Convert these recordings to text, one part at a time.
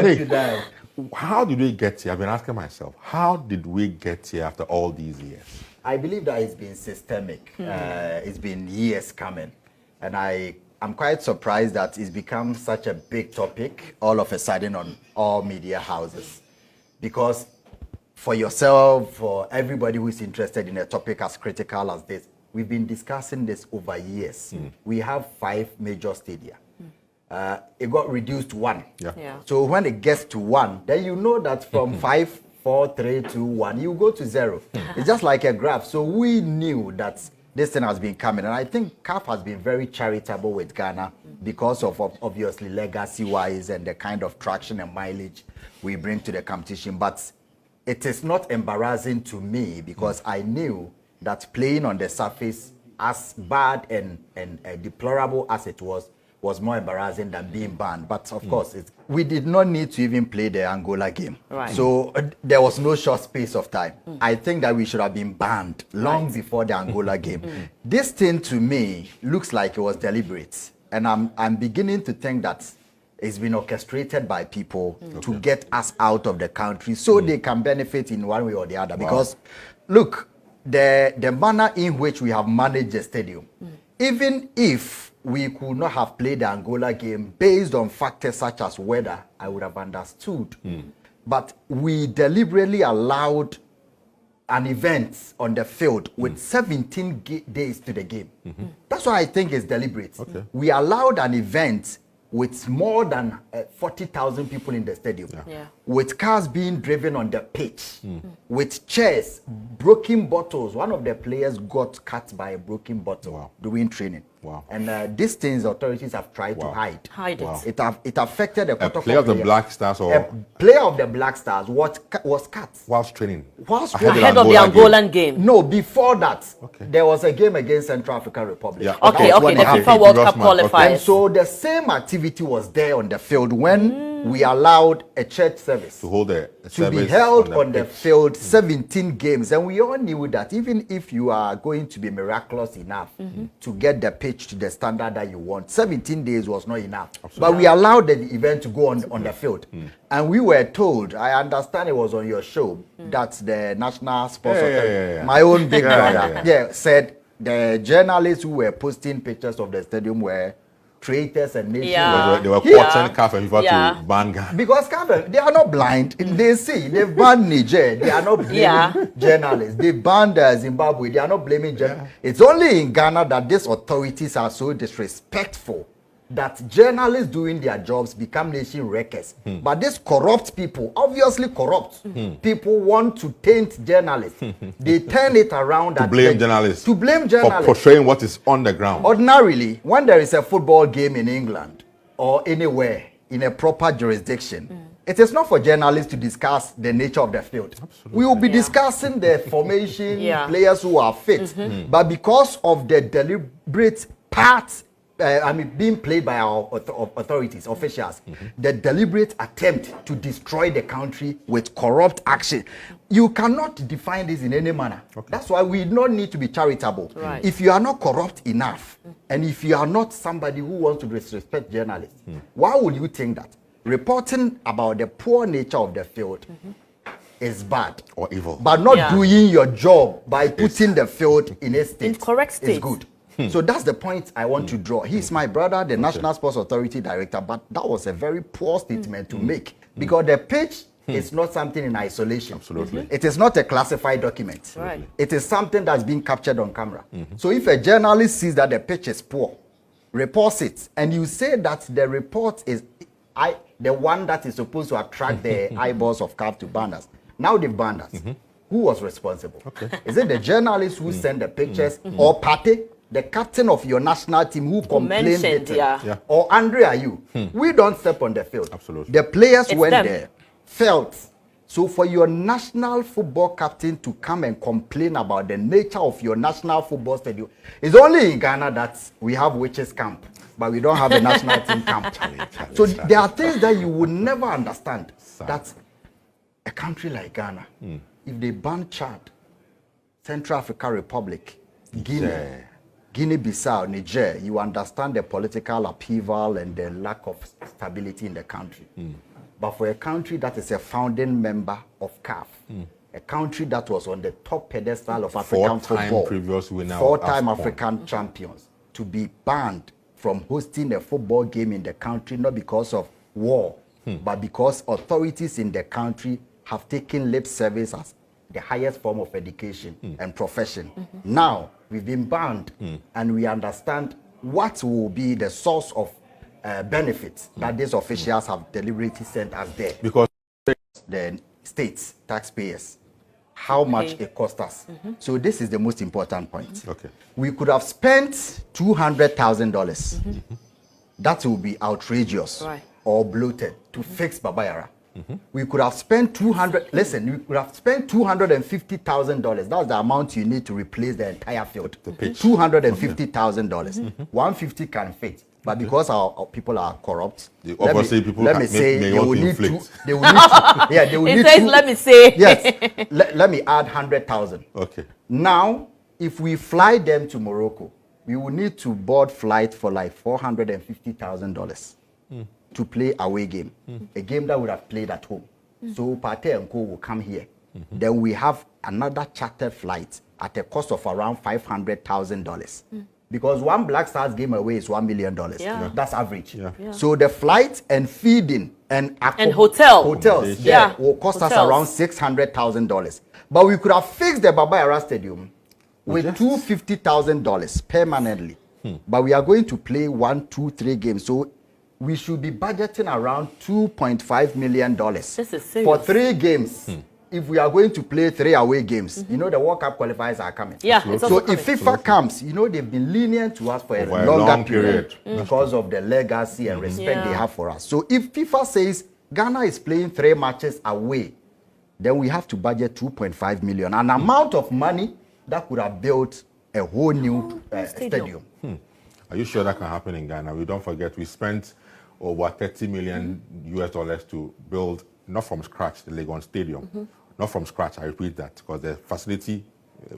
Hey, how did we get here? I've been asking myself, how did we get here after all these years? I believe that it's been systemic. It's been years coming. And I'm quite surprised that it's become such a big topic all of a sudden on all media houses. Because for yourself, for everybody who's interested in a topic as critical as this, we've been discussing this over years. We have 5 major stadia. It got reduced to 1. So when it gets to 1, then you know that from 5, 4, 3, 2, 1, you go to 0. It's just like a graph. So we knew that this thing has been coming. And I think CAF has been very charitable with Ghana because of obviously legacy-wise and the kind of traction and mileage we bring to the competition. But it is not embarrassing to me because I knew that playing on the surface, as bad and deplorable as it was more embarrassing than being banned. But of course, we did not need to even play the Angola game. So there was no short space of time. I think that we should have been banned long before the Angola game. This thing to me looks like it was deliberate. And I'm beginning to think that it's been orchestrated by people to get us out of the country so they can benefit in one way or the other. Because look, the manner in which we have managed the stadium, even if we could not have played the Angola game based on factors such as weather, I would have understood. But we deliberately allowed an event on the field with 17 days to the game. That's why I think it's deliberate. We allowed an event with more than 40,000 people in the stadium, with cars being driven on the pitch, with chairs, broken bottles. One of the players got cut by a broken bottle during training. And these things authorities have tried to hide it. It affected the protocol. Player of the Black Stars, or a player of the Black Stars was cut whilst training, ahead of the Angolan game. No, before that, there was a game against Central African Republic. The FIFA World Cup qualifiers. And so the same activity was there on the field when we allowed a church service to hold to be held on the field, 17 games. And we all knew that even if you are going to be miraculous enough to get the pitch to the standard that you want, 17 days was not enough. But we allowed the event to go on the field. And we were told, I understand it was on your show, that the National Sports Authority, my own big brother, said the journalists who were posting pictures of the stadium were traitors and nations. They were quoting CAF and FIFA to ban Ghana. Because CAF, they are not blind. They see, they've banned Niger. They are not blaming journalists. They banned Zimbabwe. They are not blaming journalists. It's only in Ghana that these authorities are so disrespectful that journalists doing their jobs become nation wreckers. But these corrupt people, obviously corrupt, people want to taint journalists. They turn it around to blame journalists. To blame journalists. For portraying what is on the ground. Ordinarily, when there is a football game in England or anywhere in a proper jurisdiction, it is not for journalists to discuss the nature of the field. We will be discussing the formation, players who are fit. But because of the deliberate parts being played by our authorities, officials, the deliberate attempt to destroy the country with corrupt action. You cannot define this in any manner. That's why we don't need to be charitable. If you are not corrupt enough, and if you are not somebody who wants to disrespect journalists, why would you think that reporting about the poor nature of the field is bad or evil, but not doing your job by putting the field in a state, in correct state, is good? So that's the point I want to draw. He's my brother, the National Sports Authority Director, but that was a very poor statement to make because the pitch is not something in isolation. It is not a classified document. It is something that's being captured on camera. So if a journalist sees that the pitch is poor, reports it, and you say that the report is the one that is supposed to attract the eyeballs of CAF to ban us, now they've banned us. Who was responsible? Is it the journalist who sent the pictures or Party? The captain of your national team who complained it, or Andrea, you. We don't step on the field. The players went there, felt. So for your national football captain to come and complain about the nature of your national football stadium, it's only in Ghana that we have witches camp, but we don't have a national team camp. So there are things that you would never understand. That a country like Ghana, if they ban Chad, Central African Republic, Guinea-Bissau, Niger, you understand the political upheaval and the lack of stability in the country. But for a country that is a founding member of CAF, a country that was on the top pedestal of African football, previous winner, four-time African champions, to be banned from hosting a football game in the country, not because of war, but because authorities in the country have taken lip service as the highest form of education and profession. Now, we've been banned, and we understand what will be the source of benefits that these officials have deliberately sent us there. Because the states, taxpayers, how much it cost us. So this is the most important point. Okay. We could have spent $200,000. That will be outrageous or bloated to fix Baba Yara. We could have spent listen, we could have spent $250,000. That's the amount you need to replace the entire field. $250,000. 150 can fit. But because our people are corrupt, let me say they will need to. They will need to. Yeah, they will need to. Let me say. Yes. Let me add 100,000. Okay. Now, if we fly them to Morocco, we will need to board flight for like $450,000 to play away game, a game that would have played at home. So Pate and Co will come here. Then we have another chartered flight at a cost of around $500,000. Because one Black Stars game away is $1 million. Yeah. That's average. Yeah. So the flight and feeding and hotels will cost us around $600,000. But we could have fixed the Baba Yara Stadium with $250,000 permanently. But we are going to play 1, 2, 3 games. So we should be budgeting around $2.5 million for 3 games. If we are going to play 3 away games, you know the World Cup qualifiers are coming. Yeah, so if FIFA comes, you know they've been lenient to us for a longer period because of the legacy and respect they have for us. So if FIFA says Ghana is playing 3 matches away, then we have to budget 2.5 million, an amount of money that could have built a whole new stadium. Are you sure that can happen in Ghana? We don't forget we spent over $30 million US to build, not from scratch, the Legon Stadium. Not from scratch, I repeat that, because the facility,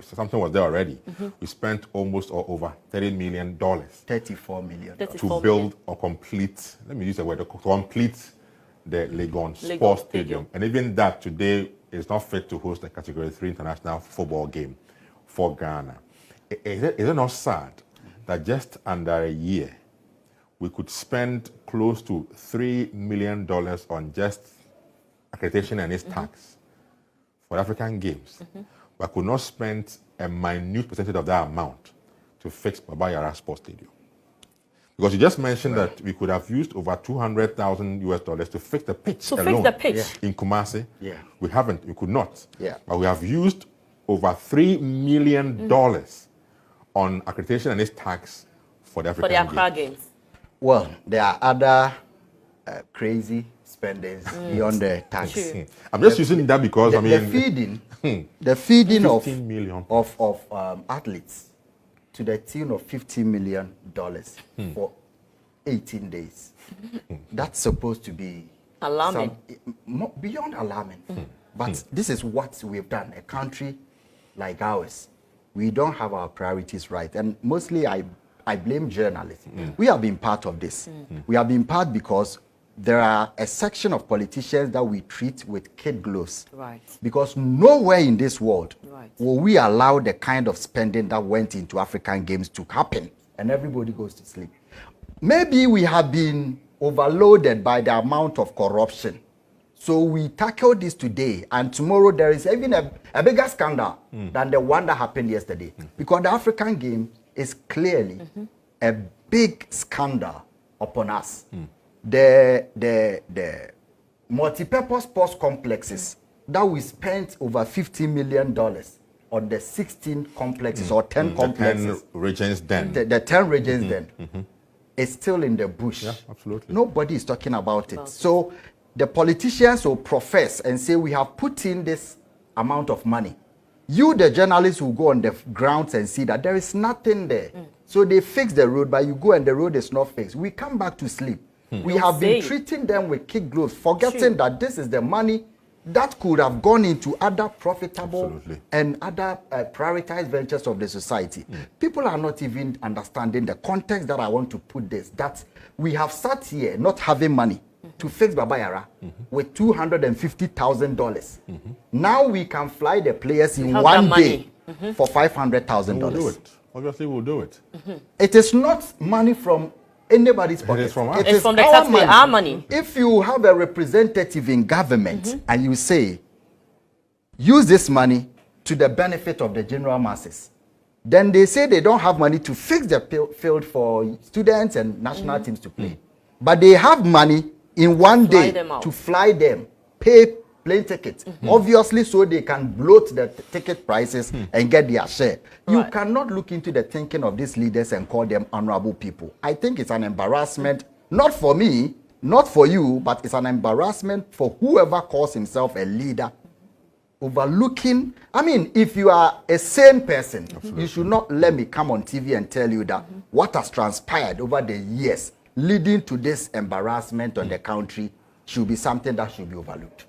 something was there already. We spent almost or over $30 million. $34 million. To build or complete, let me use the word, to complete the Legon Sports Stadium. And even that today is not fit to host a Category 3 international football game for Ghana. Is it not sad that just under a year, we could spend close to $3 million on just accreditation and its tax for African Games, but could not spend a minute percentage of that amount to fix Baba Yara Sports Stadium? Because you just mentioned that we could have used over $200,000 to fix the pitch alone in Kumasi. We haven't, we could not. But we have used over $3 million on accreditation and its tax for the African Games. Well, there are other crazy spendings beyond the tax. I'm just using that because the feeding of athletes to the tune of $50 million for 18 days. That's supposed to be alarming. Beyond alarming. But this is what we've done. A country like ours, we don't have our priorities right. And mostly I blame journalists. We have been part of this. We have been part because there are a section of politicians that we treat with kid gloves. Because nowhere in this world will we allow the kind of spending that went into African Games to happen and everybody goes to sleep. Maybe we have been overloaded by the amount of corruption. So we tackle this today, and tomorrow there is even a bigger scandal than the one that happened yesterday. Because the African Game is clearly a big scandal upon us. The multi-purpose sports complexes that we spent over $50 million on the 16 complexes or 10 complexes. The 10 regions then. The 10 regions then. It's still in the bush. Yeah, absolutely. Nobody is talking about it. So the politicians will profess and say, we have put in this amount of money. You, the journalists, will go on the grounds and see that there is nothing there. So they fix the road, but you go and the road is not fixed. We come back to sleep. We have been treating them with kid gloves, forgetting that this is the money that could have gone into other profitable and other prioritized ventures of the society. People are not even understanding the context that I want to put this, that we have sat here not having money. to fix Baba Yara with $250,000. Now we can fly the players in one day for $500,000. We'll do it. Obviously, we'll do it. It is not money from anybody's pocket. It is from us. It's from the taxpayer, our money. If you have a representative in government and you say, use this money to the benefit of the general masses, then they say they don't have money to fix the field for students and national teams to play. But they have money in one day to fly them, pay plane tickets, obviously so they can bloat the ticket prices and get their share. You cannot look into the thinking of these leaders and call them honorable people. I think it's an embarrassment, not for me, not for you, but it's an embarrassment for whoever calls himself a leader. Overlooking, I mean, if you are a sane person, you should not let me come on TV and tell you that what has transpired over the years leading to this embarrassment on the country should be something that should be overlooked.